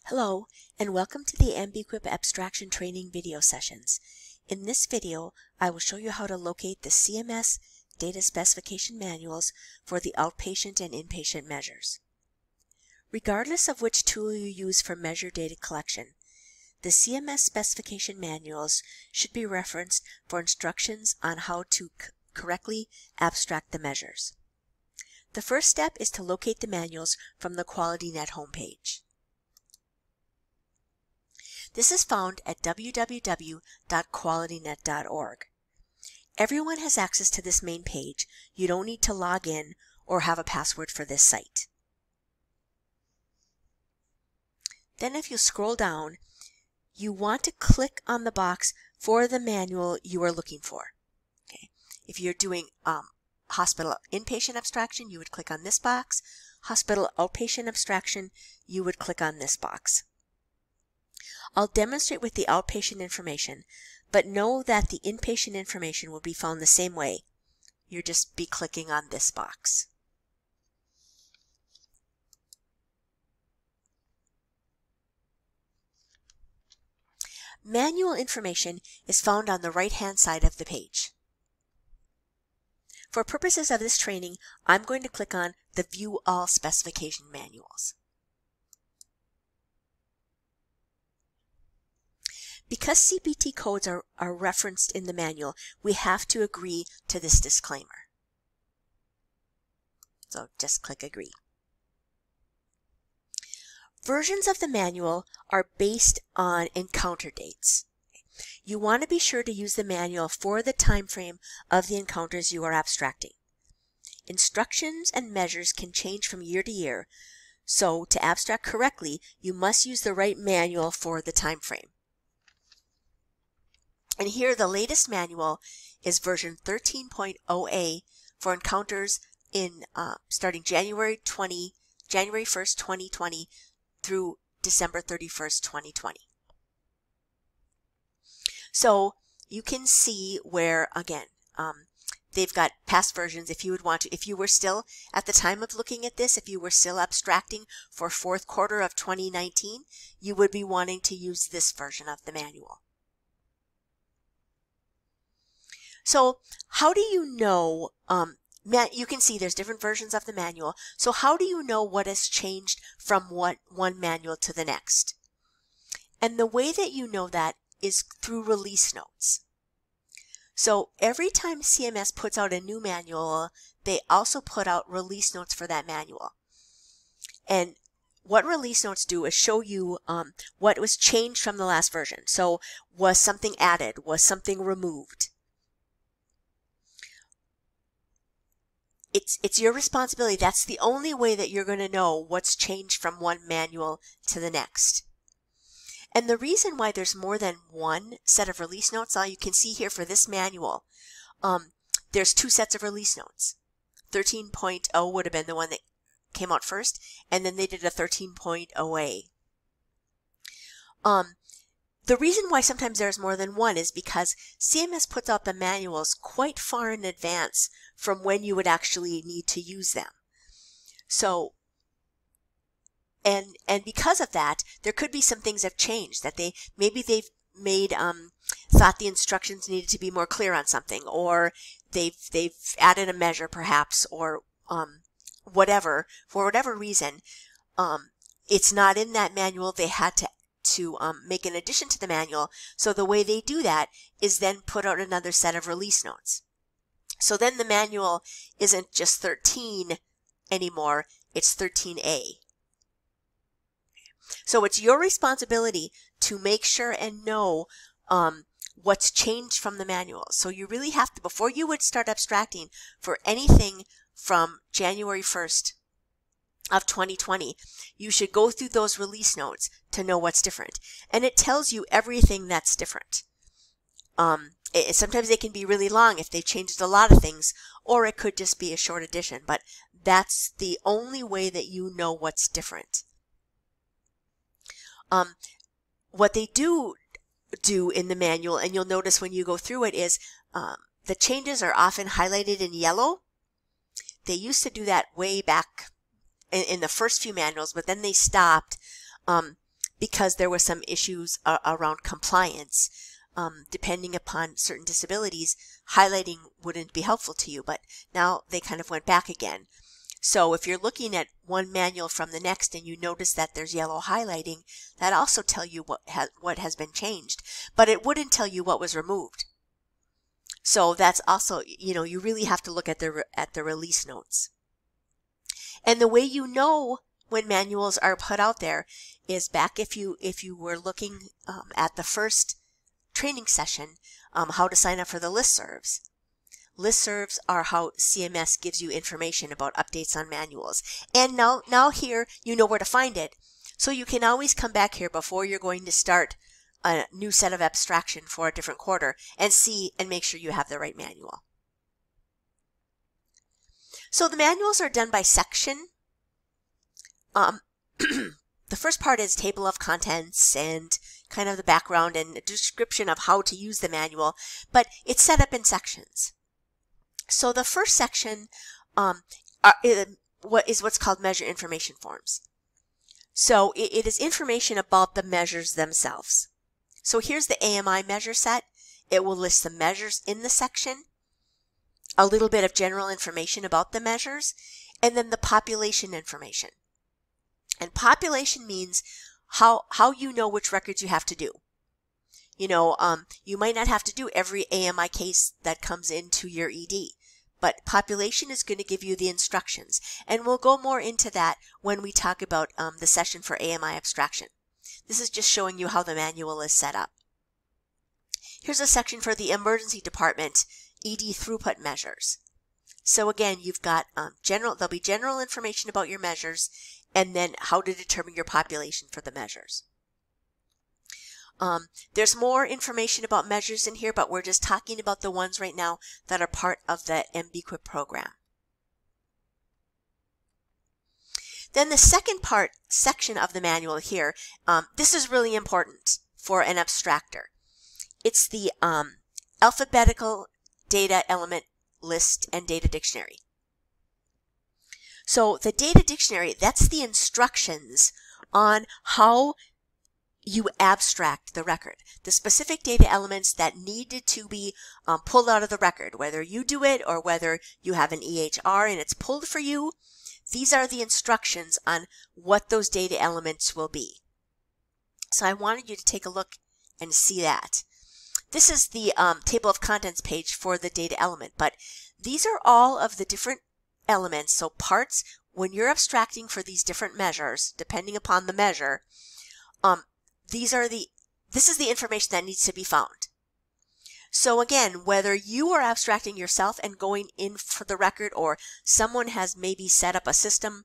Hello, and welcome to the Ambiguip Abstraction Training video sessions. In this video, I will show you how to locate the CMS data specification manuals for the outpatient and inpatient measures. Regardless of which tool you use for measure data collection, the CMS specification manuals should be referenced for instructions on how to correctly abstract the measures. The first step is to locate the manuals from the QualityNet homepage. This is found at www.qualitynet.org. Everyone has access to this main page. You don't need to log in or have a password for this site. Then if you scroll down, you want to click on the box for the manual you are looking for. Okay. If you're doing hospital inpatient abstraction, you would click on this box. Hospital outpatient abstraction, you would click on this box. I'll demonstrate with the outpatient information, but know that the inpatient information will be found the same way. You'll just be clicking on this box. Manual information is found on the right-hand side of the page. For purposes of this training, I'm going to click on the View All Specification Manuals. Because CPT codes are referenced in the manual, we have to agree to this disclaimer. So just click Agree. Versions of the manual are based on encounter dates. You want to be sure to use the manual for the time frame of the encounters you are abstracting. Instructions and measures can change from year to year, so to abstract correctly, you must use the right manual for the time frame. And here the latest manual is version 13.0a for encounters in starting January 1st, 2020 through December 31st, 2020. So you can see where, again, they've got past versions. If you would want to, if you were still, at the time of looking at this, if you were still abstracting for fourth quarter of 2019, you would be wanting to use this version of the manual. So how do you know, you can see there's different versions of the manual. So how do you know what has changed from one manual to the next? And the way that you know that is through release notes. So every time CMS puts out a new manual, they also put out release notes for that manual. And what release notes do is show you what was changed from the last version. So was something added? Was something removed? It's your responsibility. That's the only way that you're going to know what's changed from one manual to the next. And the reason why there's more than one set of release notes, you can see here for this manual, there's two sets of release notes. 13.0 would have been the one that came out first, and then they did a 13.0a. The reason why sometimes there's more than one is because CMS puts out the manuals quite far in advance from when you would actually need to use them. So, and because of that, there could be some things that have changed, that maybe they've made, thought the instructions needed to be more clear on something, or they've added a measure perhaps, or whatever, for whatever reason, it's not in that manual. They had to make an addition to the manual. So the way they do that is then put out another set of release notes. So then the manual isn't just 13 anymore, it's 13A. So it's your responsibility to make sure and know what's changed from the manual. So you really have to, before you would start abstracting for anything from January 1st of 2020, you should go through those release notes to know what's different. And it tells you everything that's different. Sometimes they can be really long if they've changed a lot of things, or it could just be a short addition, but that's the only way that you know what's different. What they do in the manual, and you'll notice when you go through it, is the changes are often highlighted in yellow. They used to do that way back in the first few manuals, but then they stopped because there was some issues around compliance. Depending upon certain disabilities, highlighting wouldn't be helpful to you, but now they kind of went back again. So if you're looking at one manual from the next and you notice that there's yellow highlighting, that also tell you what has been changed, but it wouldn't tell you what was removed. So that's also, you really have to look at the release notes. And the way you know when manuals are put out there is back if you were looking at the first training session, how to sign up for the listservs. Listservs are how CMS gives you information about updates on manuals. And now here you know where to find it. So you can always come back here before you're going to start a new set of abstraction for a different quarter and see and make sure you have the right manual. So the manuals are done by section. The first part is table of contents and kind of the background and a description of how to use the manual, but it's set up in sections. So the first section is what's called measure information forms. So it is information about the measures themselves. So here's the AMI measure set. It will list the measures in the section, a little bit of general information about the measures, and then the population information. And population means how you know which records you have to do. You might not have to do every AMI case that comes into your ED, but population is going to give you the instructions. And we'll go more into that when we talk about the session for AMI abstraction. This is just showing you how the manual is set up. Here's a section for the emergency department ED throughput measures. So again, you've got there'll be general information about your measures, and then how to determine your population for the measures. There's more information about measures in here, but we're just talking about the ones right now that are part of the MBQuip program. Then the second section of the manual here, this is really important for an abstractor. It's the alphabetical data element list and data dictionary. So the data dictionary, that's the instructions on how you abstract the record. The specific data elements that needed to be pulled out of the record, whether you do it or whether you have an EHR and it's pulled for you, these are the instructions on what those data elements will be. So I wanted you to take a look and see that. This is the table of contents page for the data element, but these are all of the different elements. So parts, when you're abstracting for these different measures, depending upon the measure, this is the information that needs to be found. So again, whether you are abstracting yourself and going in for the record, or someone has maybe set up a system,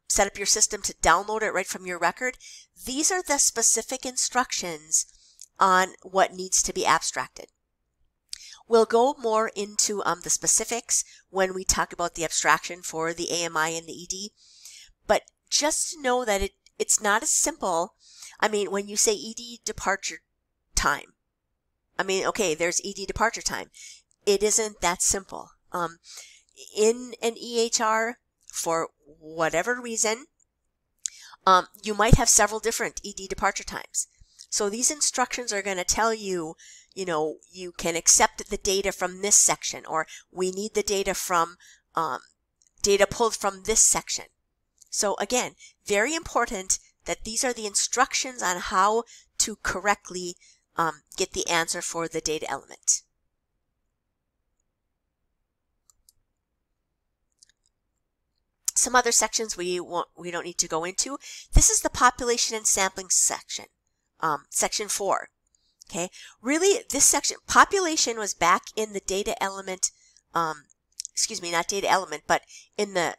set up your system to download it right from your record, these are the specific instructions on what needs to be abstracted. We'll go more into the specifics when we talk about the abstraction for the AMI and the ED, but just to know that it's not as simple. I mean, when you say ED departure time, okay, there's ED departure time. It isn't that simple. In an EHR, for whatever reason, you might have several different ED departure times. So these instructions are going to tell you, you can accept the data from this section, or we need the data from data pulled from this section. So again, very important that these are the instructions on how to correctly get the answer for the data element. Some other sections we don't need to go into. This is the population and sampling section, section 4. Okay, really this section, population, was back in the data element, not data element, but in the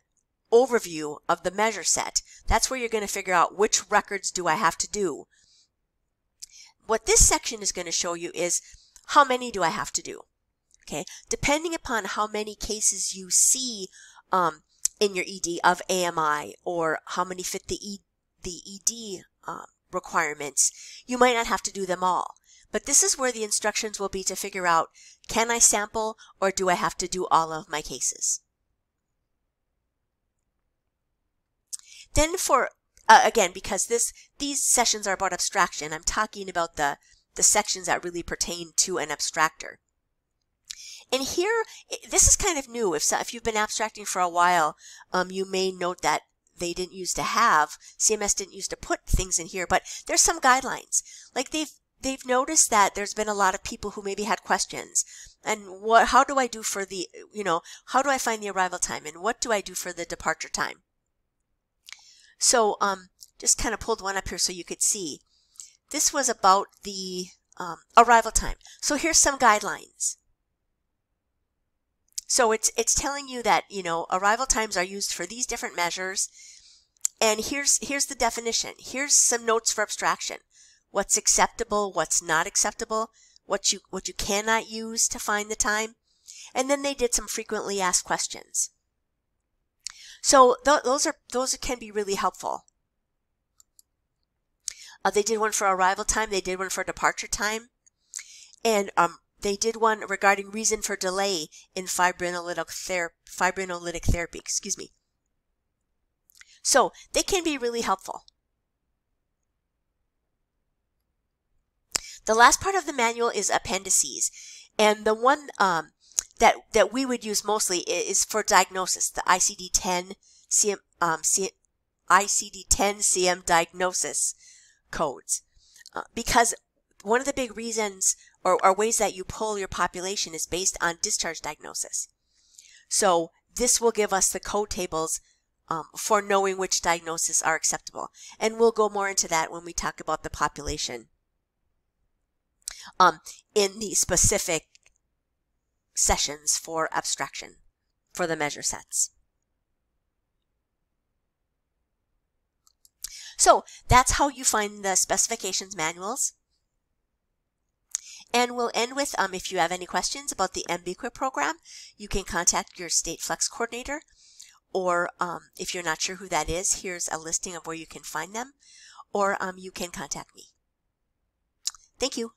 overview of the measure set. That's where you're going to figure out which records do I have to do. What this section is going to show you is how many do I have to do. Okay, depending upon how many cases you see in your ED of AMI, or how many fit the ED requirements, you might not have to do them all. But this is where the instructions will be to figure out, can I sample or do I have to do all of my cases? Then for again, because these sessions are about abstraction, I'm talking about the sections that really pertain to an abstractor. And here, this is kind of new. If you've been abstracting for a while, you may note that they didn't used to have, CMS didn't used to put things in here, but there's some guidelines. Like they've noticed that there's been a lot of people who maybe had questions. And how do I do for the, how do I find the arrival time? And what do I do for the departure time? So just kind of pulled one up here so you could see. This was about the arrival time. So here's some guidelines. So it's telling you that, arrival times are used for these different measures. And here's the definition. Here's some notes for abstraction. What's acceptable, what's not acceptable, what you cannot use to find the time. And then they did some frequently asked questions. So those can be really helpful. They did one for arrival time. They did one for departure time. And they did one regarding reason for delay in fibrinolytic therapy. Excuse me. So they can be really helpful. The last part of the manual is appendices, and the one that we would use mostly is for diagnosis, the ICD-10 CM diagnosis codes, because one of the big reasons or ways that you pull your population is based on discharge diagnosis. So this will give us the code tables for knowing which diagnoses are acceptable. And we'll go more into that when we talk about the population in the specific sessions for abstraction for the measure sets. So that's how you find the specifications manuals. And we'll end with, if you have any questions about the MBQuip program, you can contact your State Flex coordinator, or if you're not sure who that is, here's a listing of where you can find them, or you can contact me. Thank you.